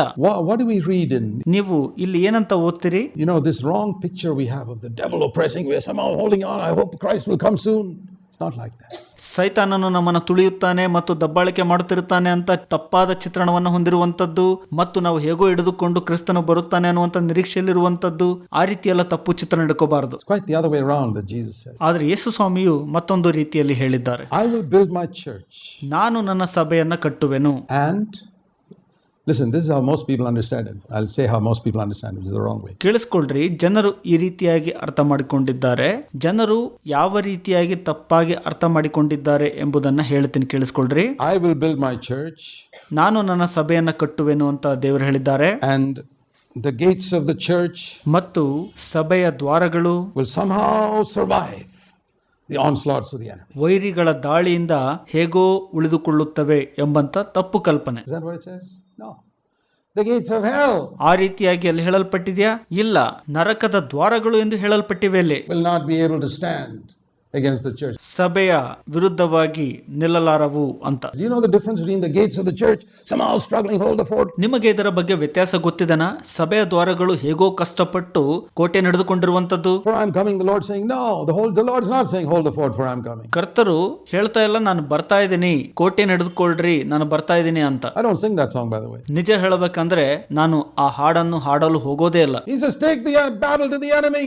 What do we read in? ನೀವು ಇಲ್ಲಿ ಏನಂತ ಓದ್ತೀರಿ? You know, this wrong picture we have of the devil oppressing. We are somehow holding on. I hope Christ will come soon. It's not like that. ಸೈತಾನನು ನಮ್ಮನ್ನು ತುಳಿಯುತ್ತಾನೆ ಮತ್ತು ದಬ್ಬಾಳಿಕೆ ಮಾಡುತ್ತಿರುತ್ತಾನೆ ಅಂತ ತಪ್ಪಾದ ಚಿತ್ರಣವನ್ನು ಹೊಂದಿರುವಂತದ್ದು, ಮತ್ತು ನಾವು ಹೇಗೋ ಹಿಡಿದುಕೊಂಡು ಕ್ರಿಸ್ತನು ಬರುತ್ತಾನೆ ಅನ್ನುವಂತ ನಿರೀಕ್ಷೆಯಲ್ಲಿರುವಂತದ್ದು, ಆ ರೀತಿಯೆಲ್ಲ ತಪ್ಪು ಚಿತ್ರಣ ಹಿಡ್ಕೋಬಾರದು. It's quite the other way around that Jesus said. ಆದ್ರೆ ಯೇಸು ಸ್ವಾಮಿಯು ಮತ್ತೊಂದು ರೀತಿಯಲ್ಲಿ ಹೇಳಿದ್ದಾರೆ, I will build my church. ನಾನು ನನ್ನ ಸಭೆಯನ್ನ ಕಟ್ಟುವೆನು. And listen, this is how most people understand it. I'll say how most people understand it, which is the wrong way. ಕೇಳಿಸ್ಕೊಳ್ರಿ, ಜನರು ಈ ರೀತಿಯಾಗಿ ಅರ್ಥ ಮಾಡಿಕೊಂಡಿದ್ದಾರೆ. ಜನರು ಯಾವ ರೀತಿಯಾಗಿ ತಪ್ಪಾಗಿ ಅರ್ಥ ಮಾಡಿಕೊಂಡಿದ್ದಾರೆ ಎಂಬುದನ್ನ ಹೇಳ್ತೀನಿ, ಕೇಳಿಸ್ಕೊಳ್ರಿ. I will build my church. ನಾನು ನನ್ನ ಸಭೆಯನ್ನ ಕಟ್ಟುವೆನು ಅಂತ ದೇವರು ಹೇಳಿದ್ದಾರೆ. And the gates of the church ಮತ್ತು ಸಭೆಯ ದ್ವಾರಗಳು will somehow survive the onslaughts of the enemy. ವೈರಿಗಳ ದಾಳಿಯಿಂದ ಹೇಗೋ ಉಳಿದುಕೊಳ್ಳುತ್ತವೆ ಎಂಬಂತ ತಪ್ಪು ಕಲ್ಪನೆ. Is that what it says? No. The gates of hell ಆ ರೀತಿಯಾಗಿ ಅಲ್ಲಿ ಹೇಳಲ್ಪಟ್ಟಿದೆಯಾ? ಇಲ್ಲ. ನರಕದ ದ್ವಾರಗಳು ಎಂದು ಹೇಳಲ್ಪಟ್ಟಿವೆ ಅಲ್ಲಿ. will not be able to stand against the church. ಸಭೆಯ ವಿರುದ್ಧವಾಗಿ ನಿಲ್ಲಲಾರವು ಅಂತ. Do you know the difference between the gates of the church somehow struggling hold the fort? ನಿಮಗೆ ಇದರ ಬಗ್ಗೆ ವ್ಯತ್ಯಾಸ ಗೊತ್ತಿದೆನಾ? ಸಭೆಯ ದ್ವಾರಗಳು ಹೇಗೋ ಕಷ್ಟಪಟ್ಟು ಕೋಟೆ ನಡೆದುಕೊಂಡಿರುವಂತದ್ದು. For I am coming, the Lord saying, no, the Lord is not saying hold the fort, for I am coming. ಕರ್ತರು ಹೇಳ್ತಾ ಇಲ್ಲ, ನಾನು ಬರ್ತಾ ಇದ್ದೀನಿ, ಕೋಟೆ ನಡೆದುಕೊಳ್ಳ್ರಿ, ನಾನು ಬರ್ತಾ ಇದ್ದೀನಿ ಅಂತ. I don't sing that song, by the way. ನಿಜ ಹೇಳಬೇಕಂದ್ರೆ ನಾನು ಆ ಹಾಡನ್ನು ಹಾಡಲು ಹೋಗೋದೇ ಇಲ್ಲ. He says, take the battle to the enemy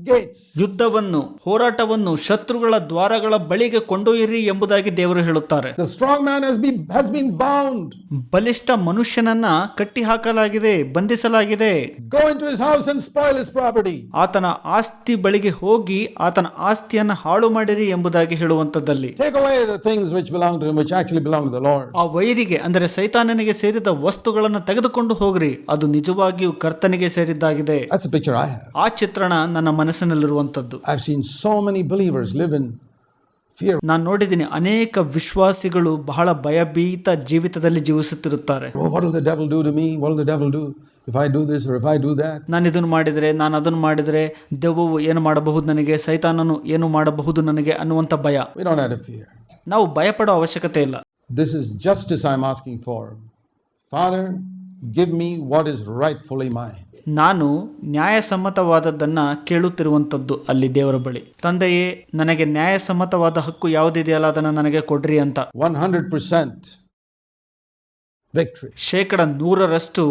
gates. ಯುದ್ಧವನ್ನು, ಹೋರಾಟವನ್ನು ಶತ್ರುಗಳ ದ್ವಾರಗಳ ಬಳಿಗೆ ಕೊಂಡೊಯ್ಯಿರಿ ಎಂಬುದಾಗಿ ದೇವರು ಹೇಳುತ್ತಾರೆ. The strong man has been bound. ಬಲಿಷ್ಠ ಮನುಷ್ಯನನ್ನ ಕಟ್ಟಿ ಹಾಕಲಾಗಿದೆ, ಬಂಧಿಸಲಾಗಿದೆ. Go into his house and spoil his property. ಆತನ ಆಸ್ತಿ ಬಳಿಗೆ ಹೋಗಿ ಆತನ ಆಸ್ತಿಯನ್ನು ಹಾಳು ಮಾಡಿರಿ ಎಂಬುದಾಗಿ ಹೇಳುವಂತದ್ದಲ್ಲಿ. Take away the things which belong to him, which actually belong to the Lord. ಆ ವೈರಿಗೆ ಅಂದರೆ ಸೈತಾನನಿಗೆ ಸೇರಿದ ವಸ್ತುಗಳನ್ನು ತೆಗೆದುಕೊಂಡು ಹೋಗ್ರಿ, ಅದು ನಿಜವಾಗಿಯೂ ಕರ್ತನಿಗೆ ಸೇರಿದ್ದಾಗಿದೆ. That's a picture I have. ಆ ಚಿತ್ರಣ ನನ್ನ ಮನಸ್ಸಿನಲ್ಲಿರುವಂತದ್ದು. I've seen so many believers live in fear. ನಾನು ನೋಡಿದ್ದೀನಿ, ಅನೇಕ ವಿಶ್ವಾಸಿಗಳು ಬಹಳ ಭಯಭೀತ ಜೀವಿತದಲ್ಲಿ ಜೀವಿಸುತ್ತಿರುತ್ತಾರೆ. Oh, what will the devil do to me? What will the devil do if I do this or if I do that? ನಾನು ಇದನ್ನು ಮಾಡಿದರೆ, ನಾನು ಅದನ್ನು ಮಾಡಿದರೆ ದೆವ್ವವು ಏನು ಮಾಡಬಹುದು ನನಗೆ, ಸೈತಾನನು ಏನು ಮಾಡಬಹುದು ನನಗೆ ಅನ್ನುವಂಥ ಭಯ. We don't have to fear. ನಾವು ಭಯಪಡೋ ಅವಶ್ಯಕತೆ ಇಲ್ಲ. This is justice I'm asking for. Father, give me what is rightfully mine. ನಾನು ನ್ಯಾಯಸಮ್ಮತವಾದದ್ದನ್ನು ಕೇಳುತ್ತಿರುವಂಥದ್ದು ಅಲ್ಲಿ ದೇವರ ಬಳಿ. ತಂದೆಯೇ, ನನಗೆ ನ್ಯಾಯಸಮ್ಮತವಾದ ಹಕ್ಕು ಯಾವುದಿದೆಯಲ್ಲ ಅದನ್ನು ನನಗೆ ಕೊಡ್ರಿ ಅಂತ. 100% victory. 100%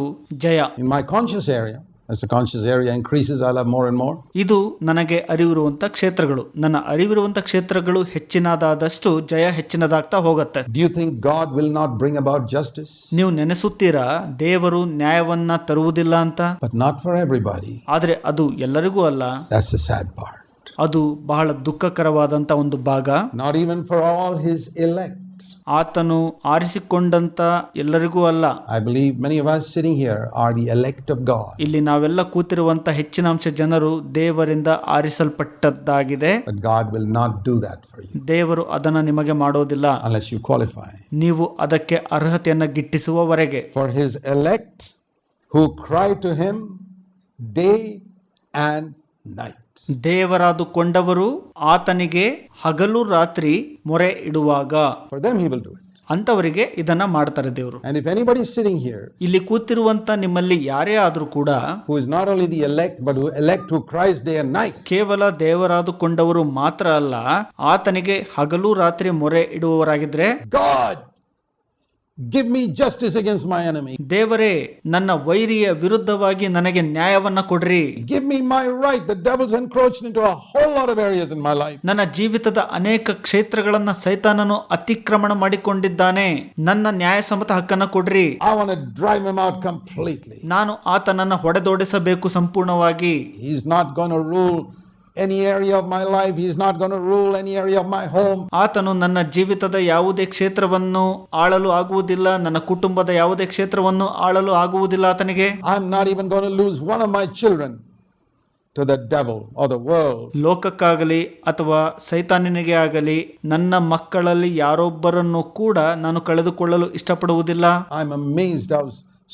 Jaya. In my conscious area, as the conscious area increases, I'll have more and more. ಇದು ನನಗೆ ಅರಿವಿರುವಂಥ ಕ್ಷೇತ್ರಗಳು. ನನ್ನ ಅರಿವಿರುವಂಥ ಕ್ಷೇತ್ರಗಳು ಹೆಚ್ಚಿನದಾದಷ್ಟು ಜಯ ಹೆಚ್ಚಿನದಾಗ್ತಾ ಹೋಗುತ್ತೆ. Do you think God will not bring about justice? ನೀವು ನೆನೆಸುತ್ತೀರಾ ದೇವರು ನ್ಯಾಯವನ್ನ ತರುವುದಿಲ್ಲ ಅಂತ? But not for everybody. ಆದರೆ ಅದು ಎಲ್ಲರಿಗೂ ಅಲ್ಲ. That's the sad part. ಅದು ಬಹಳ ದುಃಖಕರವಾದಂಥ ಒಂದು ಭಾಗ. Not even for all his elect. ಆತನು ಆರಿಸಿಕೊಂಡಂತ ಎಲ್ಲರಿಗೂ ಅಲ್ಲ. I believe many of us sitting here are the elect of God. ಇಲ್ಲಿ ನಾವೆಲ್ಲ ಕೂತಿರುವಂತ ಹೆಚ್ಚಿನ ಅಂಶ ಜನರು ದೇವರಿಂದ ಆರಿಸಲ್ಪಟ್ಟದ್ದಾಗಿದೆ. But God will not do that for you. ದೇವರು ಅದನ್ನು ನಿಮಗೆ ಮಾಡೋದಿಲ್ಲ unless you qualify. ನೀವು ಅದಕ್ಕೆ ಅರ್ಹತೆಯನ್ನು ಗಿಟ್ಟಿಸುವವರೆಗೆ. For his elect who cry to him day and night. ದೇವರಾದುಕೊಂಡವರು ಆತನಿಗೆ ಹಗಲು ರಾತ್ರಿ ಮೊರೆ ಇಡುವಾಗ For them he will do it. ಅಂತವರಿಗೆ ಇದನ್ನ ಮಾಡ್ತಾರೆ ದೇವರು. And if anybody is sitting here ಇಲ್ಲಿ ಕೂತಿರುವಂತ ನಿಮ್ಮಲ್ಲಿ ಯಾರೇ ಆದ್ರೂ ಕೂಡ who is not only the elect but who elect who cries day and night, ಕೇವಲ ದೇವರಾದುಕೊಂಡವರು ಮಾತ್ರ ಅಲ್ಲ, ಆತನಿಗೆ ಹಗಲು ರಾತ್ರಿ ಮೊರೆ ಇಡುವವರಾಗಿದ್ರೆ, God, give me justice against my enemy. ದೇವರೇ, ನನ್ನ ವೈರಿಯ ವಿರುದ್ಧವಾಗಿ ನನಗೆ ನ್ಯಾಯವನ್ನ ಕೊಡ್ರಿ. Give me my right. The devil's encroached into a whole lot of areas in my life. ನನ್ನ ಜೀವಿತದ ಅನೇಕ ಕ್ಷೇತ್ರಗಳನ್ನ ಸೈತಾನನು ಅತಿಕ್ರಮಣ ಮಾಡಿಕೊಂಡಿದ್ದಾನೆ. ನನ್ನ ನ್ಯಾಯಸಮ್ಮತ ಹಕ್ಕನ್ನ ಕೊಡ್ರಿ. I want to drive him out completely. ನಾನು ಆತನನ್ನ ಹೊಡೆದೋಡಿಸಬೇಕು ಸಂಪೂರ್ಣವಾಗಿ. He's not going to rule any area of my life. He is not going to rule any area of my home. ಆತನು ನನ್ನ ಜೀವಿತದ ಯಾವುದೇ ಕ್ಷೇತ್ರವನ್ನು ಆಳಲು ಆಗುವುದಿಲ್ಲ, ನನ್ನ ಕುಟುಂಬದ ಯಾವುದೇ ಕ್ಷೇತ್ರವನ್ನು ಆಳಲು ಆಗುವುದಿಲ್ಲ ಆತನಿಗೆ. I'm not even going to lose one of my children to the devil or the world. ಲೋಕಕ್ಕಾಗಲಿ ಅಥವಾ ಸೈತಾನನಿಗೆ ಆಗಲಿ ನನ್ನ ಮಕ್ಕಳಲ್ಲಿ ಯಾರೊಬ್ಬರನ್ನು ಕೂಡ ನಾನು ಕಳೆದುಕೊಳ್ಳಲು ಇಷ್ಟಪಡುವುದಿಲ್ಲ. I'm amazed how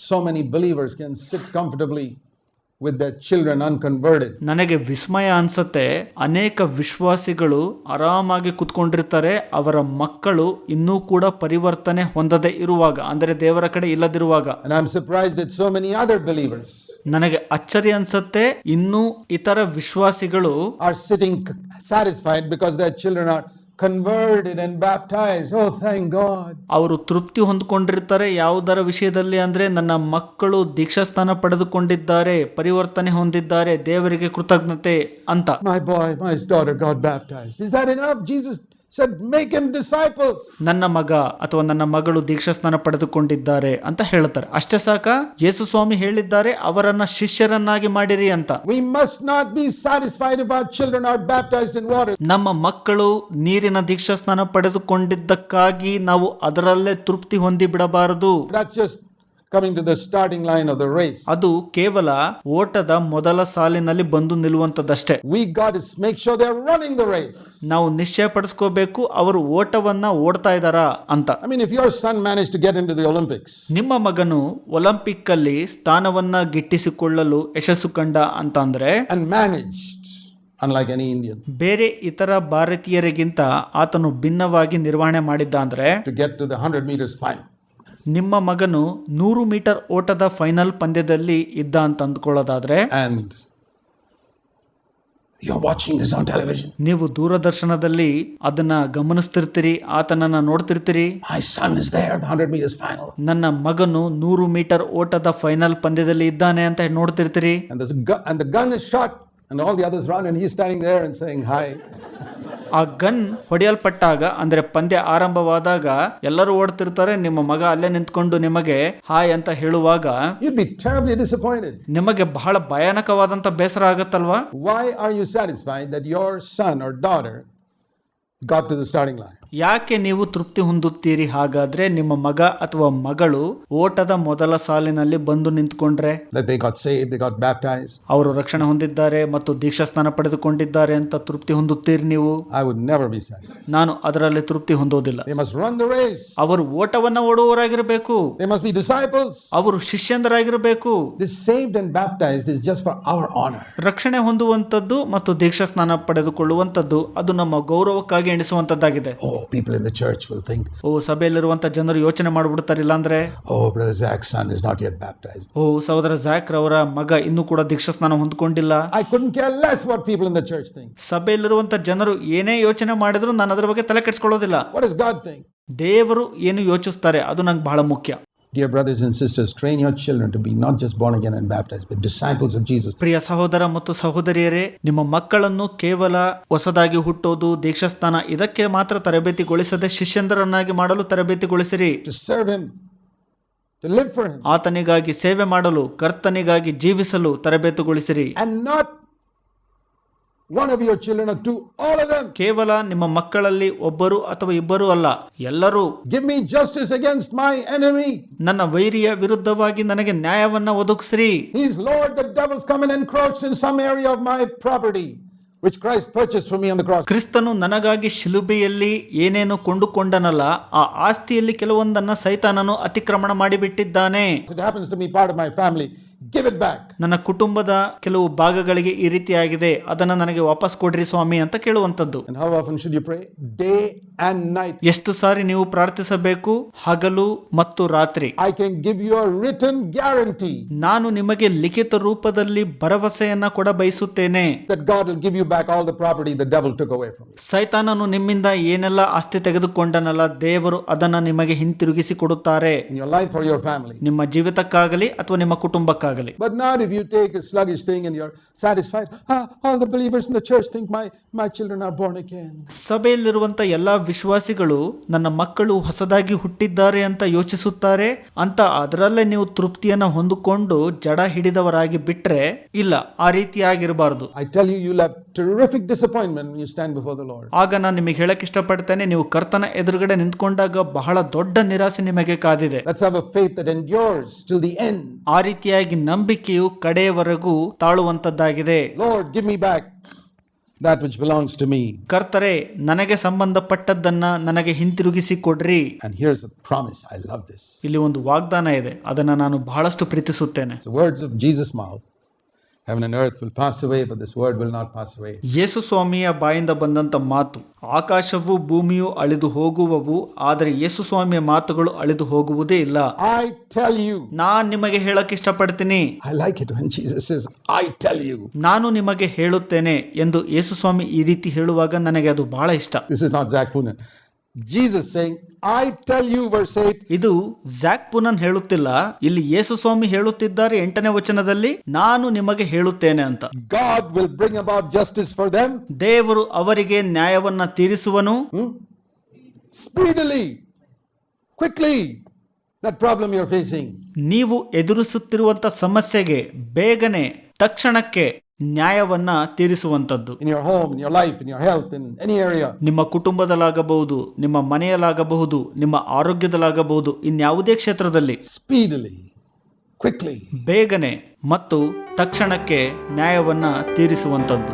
so many believers can sit comfortably with their children unconverted. ನನಗೆ ವಿಸ್ಮಯ ಅನ್ಸತ್ತೆ, ಅನೇಕ ವಿಶ್ವಾಸಿಗಳು ಆರಾಮಾಗಿ ಕುತ್ಕೊಂಡಿರ್ತಾರೆ, ಅವರ ಮಕ್ಕಳು ಇನ್ನೂ ಕೂಡ ಪರಿವರ್ತನೆ ಹೊಂದದೆ ಇರುವಾಗ, ಅಂದರೆ ದೇವರ ಕಡೆ ಇಲ್ಲದಿರುವಾಗ. And I'm surprised that so many other believers ನನಗೆ ಅಚ್ಚರಿ ಅನ್ಸತ್ತೆ, ಇನ್ನೂ ಇತರ ವಿಶ್ವಾಸಿಗಳು are sitting satisfied because their children are converted and baptized. Oh, thank God. ಅವರು ತೃಪ್ತಿ ಹೊಂದ್ಕೊಂಡಿರ್ತಾರೆ ಯಾವುದರ ವಿಷಯದಲ್ಲಿ ಅಂದ್ರೆ, ನನ್ನ ಮಕ್ಕಳು ದೀಕ್ಷಾಸ್ನಾನ ಪಡೆದುಕೊಂಡಿದ್ದಾರೆ, ಪರಿವರ್ತನೆ ಹೊಂದಿದ್ದಾರೆ, ದೇವರಿಗೆ ಕೃತಜ್ಞತೆ ಅಂತ. My boy, my daughter got baptized. Is that enough? Jesus said, make him disciples. ನನ್ನ ಮಗ ಅಥವಾ ನನ್ನ ಮಗಳು ದೀಕ್ಷಾಸ್ನಾನ ಪಡೆದುಕೊಂಡಿದ್ದಾರೆ ಅಂತ ಹೇಳ್ತಾರೆ. ಅಷ್ಟೇ ಸಾಕ? ಯೇಸು ಸ್ವಾಮಿ ಹೇಳಿದ್ದಾರೆ, ಅವರನ್ನ ಶಿಷ್ಯರನ್ನಾಗಿ ಮಾಡಿರಿ ಅಂತ. We must not be satisfied if our children are baptized in water. ನಮ್ಮ ಮಕ್ಕಳು ನೀರಿನ ದೀಕ್ಷಾಸ್ನಾನ ಪಡೆದುಕೊಂಡಿದ್ದಕ್ಕಾಗಿ ನಾವು ಅದರಲ್ಲೇ ತೃಪ್ತಿ ಹೊಂದಿ ಬಿಡಬಾರದು. That's just coming to the starting line of the race. ಅದು ಕೇವಲ ಓಟದ ಮೊದಲ ಸಾಲಿನಲ್ಲಿ ಬಂದು ನಿಲ್ಲುವಂತದ್ದಷ್ಟೇ. We got to make sure they're running the race. ನಾವು ನಿಶ್ಚಯ ಪಡಿಸ್ಕೋಬೇಕು, ಅವರು ಓಟವನ್ನ ಓಡ್ತಾ ಇದ್ದಾರಾ ಅಂತ. I mean, if your son managed to get into the Olympics, ನಿಮ್ಮ ಮಗನು ಒಲಿಂಪಿಕ್ ಅಲ್ಲಿ ಸ್ಥಾನವನ್ನ ಗಿಟ್ಟಿಸಿಕೊಳ್ಳಲು ಯಶಸ್ಸು ಕಂಡ ಅಂತ ಅಂದ್ರೆ, and managed, unlike any Indian, ಬೇರೆ ಇತರ ಭಾರತೀಯರಿಗಿಂತ ಆತನು ಭಿನ್ನವಾಗಿ ನಿರ್ವಹಣೆ ಮಾಡಿದ್ದ ಅಂದ್ರೆ, to get to the 100 meters final. ನಿಮ್ಮ ಮಗನು 100 ಮೀಟರ್ ಓಟದ ಫೈನಲ್ ಪಂದ್ಯದಲ್ಲಿ ಇದ್ದ ಅಂತ ಅಂದ್ಕೊಳ್ಳೋದಾದ್ರೆ, and you're watching this on television, ನೀವು ದೂರದರ್ಶನದಲ್ಲಿ ಅದನ್ನ ಗಮನಿಸ್ತಿರ್ತೀರಿ, ಆತನನ್ನ ನೋಡ್ತಿರ್ತೀರಿ. my son is there, the 100 meters final, ನನ್ನ ಮಗನು 100 ಮೀಟರ್ ಓಟದ ಫೈನಲ್ ಪಂದ್ಯದಲ್ಲಿ ಇದ್ದಾನೆ ಅಂತ ನೋಡ್ತಿರ್ತೀರಿ. and the gun is shot, and all the others run, and he's standing there and saying hi. ಆ ಗನ್ ಹೊಡೆಯಲ್ಪಟ್ಟಾಗ, ಅಂದ್ರೆ ಪಂದ್ಯ ಆರಂಭವಾದಾಗ ಎಲ್ಲರೂ ಓಡ್ತಿರ್ತಾರೆ, ನಿಮ್ಮ ಮಗ ಅಲ್ಲೇ ನಿಂತ್ಕೊಂಡು ನಿಮಗೆ ಹಾಯ್ ಅಂತ ಹೇಳುವಾಗ You'd be terribly disappointed. ನಿಮಗೆ ಬಹಳ ಭಯಾನಕವಾದಂತ ಬೇಸರ ಆಗತ್ತಲ್ವಾ? Why are you satisfied that your son or daughter got to the starting line? ಯಾಕೆ ನೀವು ತೃಪ್ತಿ ಹೊಂದುತ್ತೀರಿ ಹಾಗಾದ್ರೆ ನಿಮ್ಮ ಮಗ ಅಥವಾ ಮಗಳು ಓಟದ ಮೊದಲ ಸಾಲಿನಲ್ಲಿ ಬಂದು ನಿಂತ್ಕೊಂಡ್ರೆ? That they got saved, they got baptized. ಅವರು ರಕ್ಷಣೆ ಹೊಂದಿದ್ದಾರೆ ಮತ್ತು ದೀಕ್ಷಾಸ್ನಾನ ಪಡೆದುಕೊಂಡಿದ್ದಾರೆ ಅಂತ ತೃಪ್ತಿ ಹೊಂದುತ್ತೀರಿ ನೀವು? I would never be satisfied. ನಾನು ಅದರಲ್ಲಿ ತೃಪ್ತಿ ಹೊಂದೋದಿಲ್ಲ. They must run the race. ಅವರು ಓಟವನ್ನ ಓಡುವವರಾಗಿರಬೇಕು. They must be disciples. ಅವರು ಶಿಷ್ಯಂದರಾಗಿರಬೇಕು. This saved and baptized is just for our honor. ರಕ್ಷಣೆ ಹೊಂದುವಂತದ್ದು ಮತ್ತು ದೀಕ್ಷಾಸ್ನಾನ ಪಡೆದುಕೊಳ್ಳುವಂತದ್ದು ಅದು ನಮ್ಮ ಗೌರವಕ್ಕಾಗಿ ಎಣಿಸುವಂತದ್ದಾಗಿದೆ. Oh, people in the church will think, ಸಭೆಯಲ್ಲಿರುವಂತ ಜನರು ಯೋಚನೆ ಮಾಡ್ಬಿಡ್ತಾರೆ, ಇಲ್ಲಾಂದ್ರೆ, oh, brother Zach's son is not yet baptized. ಸಹೋದರ ಜಾಕ್ ರವರ ಮಗ ಇನ್ನೂ ಕೂಡ ದೀಕ್ಷಾಸ್ನಾನ ಹೊಂದ್ಕೊಂಡಿಲ್ಲ. I couldn't care less what people in the church think. ಸಭೆಯಲ್ಲಿರುವಂತ ಜನರು ಏನೇ ಯೋಚನೆ ಮಾಡಿದ್ರು ನಾನು ಅದರ ಬಗ್ಗೆ ತಲೆ ಕೆಡಿಸ್ಕೊಳ್ಳೋದಿಲ್ಲ. What does God think? ದೇವರು ಏನು ಯೋಚಿಸ್ತಾರೆ ಅದು ನಂಗೆ ಬಹಳ ಮುಖ್ಯ. Dear brothers and sisters, train your children to be not just born again and baptized, but disciples of Jesus. ಪ್ರಿಯ ಸಹೋದರ ಮತ್ತು ಸಹೋದರಿಯರೇ, ನಿಮ್ಮ ಮಕ್ಕಳನ್ನು ಕೇವಲ ಹೊಸದಾಗಿ ಹುಟ್ಟೋದು, ದೀಕ್ಷಾಸ್ನಾನ ಇದಕ್ಕೆ ಮಾತ್ರ ತರಬೇತಿಗೊಳಿಸದೆ ಶಿಷ್ಯಂದರನ್ನಾಗಿ ಮಾಡಲು ತರಬೇತಿಗೊಳಿಸಿರಿ. To serve him, to live for him. ಆತನಿಗಾಗಿ ಸೇವೆ ಮಾಡಲು, ಕರ್ತನಿಗಾಗಿ ಜೀವಿಸಲು ತರಬೇತಿಗೊಳಿಸಿರಿ. And not one of your children or two, all of them. ಕೇವಲ ನಿಮ್ಮ ಮಕ್ಕಳಲ್ಲಿ ಒಬ್ಬರು ಅಥವಾ ಇಬ್ಬರು ಅಲ್ಲ, ಎಲ್ಲರೂ. Give me justice against my enemy. ನನ್ನ ವೈರಿಯ ವಿರುದ್ಧವಾಗಿ ನನಗೆ ನ್ಯಾಯವನ್ನ ಒದಗಿಸಿರಿ. He's Lord, the devil's come and encroached in some area of my property, which Christ purchased for me on the cross. ಕ್ರಿಸ್ತನು ನನಗಾಗಿ ಶಿಲುಬೆಯಲ್ಲಿ ಏನೇನು ಕೊಂಡುಕೊಂಡನಲ್ಲ, ಆ ಆಸ್ತಿಯಲ್ಲಿ ಕೆಲವೊಂದನ್ನ ಸೈತಾನನು ಅತಿಕ್ರಮಣ ಮಾಡಿಬಿಟ್ಟಿದ್ದಾನೆ. It happens to be part of my family. Give it back. ನನ್ನ ಕುಟುಂಬದ ಕೆಲವು ಭಾಗಗಳಿಗೆ ಈ ರೀತಿಯಾಗಿದೆ, ಅದನ್ನ ನನಗೆ ವಾಪಸ್ ಕೊಡ್ರಿ ಸ್ವಾಮಿ ಅಂತ ಕೇಳುವಂತದ್ದು. And how often should you pray? Day and night. ಎಷ್ಟು ಸಾರಿ ನೀವು ಪ್ರಾರ್ಥಿಸಬೇಕು? ಹಗಲು ಮತ್ತು ರಾತ್ರಿ. I can give you a written guarantee ನಾನು ನಿಮಗೆ ಲಿಖಿತ ರೂಪದಲ್ಲಿ ಭರವಸೆಯನ್ನ ಕೊಡ ಬಯಸುತ್ತೇನೆ. that God will give you back all the property the devil took away from you. ಸೈತಾನನು ನಿಮ್ಮಿಂದ ಏನೆಲ್ಲ ಆಸ್ತಿ ತೆಗೆದುಕೊಂಡನಲ್ಲ, ದೇವರು ಅದನ್ನ ನಿಮಗೆ ಹಿಂತಿರುಗಿಸಿ ಕೊಡುತ್ತಾರೆ. In your life or your family. ನಿಮ್ಮ ಜೀವಿತಕ್ಕಾಗಲಿ ಅಥವಾ ನಿಮ್ಮ ಕುಟುಂಬಕ್ಕಾಗಲಿ. But not if you take a sluggish thing and you're satisfied. All the believers in the church think my children are born again. ಸಭೆಯಲ್ಲಿರುವಂತ ಎಲ್ಲಾ ವಿಶ್ವಾಸಿಗಳು ನನ್ನ ಮಕ್ಕಳು ಹೊಸದಾಗಿ ಹುಟ್ಟಿದ್ದಾರೆ ಅಂತ ಯೋಚಿಸುತ್ತಾರೆ ಅಂತ ಅದರಲ್ಲೇ ನೀವು ತೃಪ್ತಿಯನ್ನ ಹೊಂದಿಕೊಂಡು ಜಡ ಹಿಡಿದವರಾಗಿ ಬಿಟ್ರೆ ಇಲ್ಲ, ಆ ರೀತಿಯಾಗಿರಬಾರದು. I tell you, you'll have terrific disappointment when you stand before the Lord. ಆಗ ನಾನು ನಿಮಗೆ ಹೇಳಕ್ ಇಷ್ಟಪಡ್ತೇನೆ, ನೀವು ಕರ್ತನ ಎದುರುಗಡೆ ನಿಂತ್ಕೊಂಡಾಗ ಬಹಳ ದೊಡ್ಡ ನಿರಾಸೆ ನಿಮಗೆ ಕಾದಿದೆ. Let's have a faith that endures till the end. ಆ ರೀತಿಯಾಗಿ ನಂಬಿಕೆಯು ಕಡೆಯವರೆಗೂ ತಾಳುವಂತದ್ದಾಗಿದೆ. Lord, give me back that which belongs to me. ಕರ್ತರೇ, ನನಗೆ ಸಂಬಂಧಪಟ್ಟದ್ದನ್ನ ನನಗೆ ಹಿಂತಿರುಗಿಸಿ ಕೊಡ್ರಿ. And here's a promise. I love this. ಇಲ್ಲಿ ಒಂದು ವಾಗ್ದಾನ ಇದೆ, ಅದನ್ನ ನಾನು ಬಹಳಷ್ಟು ಪ್ರೀತಿಸುತ್ತೇನೆ. It's the words of Jesus' mouth. Heaven and earth will pass away, but this word will not pass away. ಯೇಸು ಸ್ವಾಮಿಯ ಬಾಯಿಂದ ಬಂದಂತ ಮಾತು, ಆಕಾಶವು ಭೂಮಿಯು ಅಳಿದು ಹೋಗುವವು, ಆದರೆ ಯೇಸು ಸ್ವಾಮಿಯ ಮಾತುಗಳು ಅಳಿದು ಹೋಗುವುದೇ ಇಲ್ಲ. I tell you. ನಾನ್ ನಿಮಗೆ ಹೇಳಕ್ ಇಷ್ಟಪಡ್ತೀನಿ. I like it when Jesus says, I tell you. ನಾನು ನಿಮಗೆ ಹೇಳುತ್ತೇನೆ ಎಂದು ಯೇಸು ಸ್ವಾಮಿ ಈ ರೀತಿ ಹೇಳುವಾಗ ನನಗೆ ಅದು ಬಹಳ ಇಷ್ಟ. This is not Zach Poonen. Jesus saying, I tell you, verse 8. ಇದು ಝ್ಯಾಕ್ ಪುನನ್ ಹೇಳುತ್ತಿಲ್ಲ, ಇಲ್ಲಿ ಯೇಸು ಸ್ವಾಮಿ ಹೇಳುತ್ತಿದ್ದಾರೆ 8ನೇ ವಚನದಲ್ಲಿ, ನಾನು ನಿಮಗೆ ಹೇಳುತ್ತೇನೆ ಅಂತ. God will bring about justice for them. ದೇವರು ಅವರಿಗೆ ನ್ಯಾಯವನ್ನ ತೀರಿಸುವನು. Speedily, quickly, that problem you're facing. ನೀವು ಎದುರಿಸುತ್ತಿರುವಂತ ಸಮಸ್ಯೆಗೆ ಬೇಗನೆ, ತಕ್ಷಣಕ್ಕೆ ನ್ಯಾಯವನ್ನ ತೀರಿಸುವಂತದ್ದು. In your home, in your life, in your health, in any area. ನಿಮ್ಮ ಕುಟುಂಬದಲ್ಲಾಗಬಹುದು, ನಿಮ್ಮ ಮನೆಯಲ್ಲಾಗಬಹುದು, ನಿಮ್ಮ ಆರೋಗ್ಯದಲ್ಲಾಗಬಹುದು, ಇನ್ಯಾವುದೇ ಕ್ಷೇತ್ರದಲ್ಲಿ Speedily, quickly. ಬೇಗನೆ ಮತ್ತು ತಕ್ಷಣಕ್ಕೆ ನ್ಯಾಯವನ್ನ ತೀರಿಸುವಂತದ್ದು.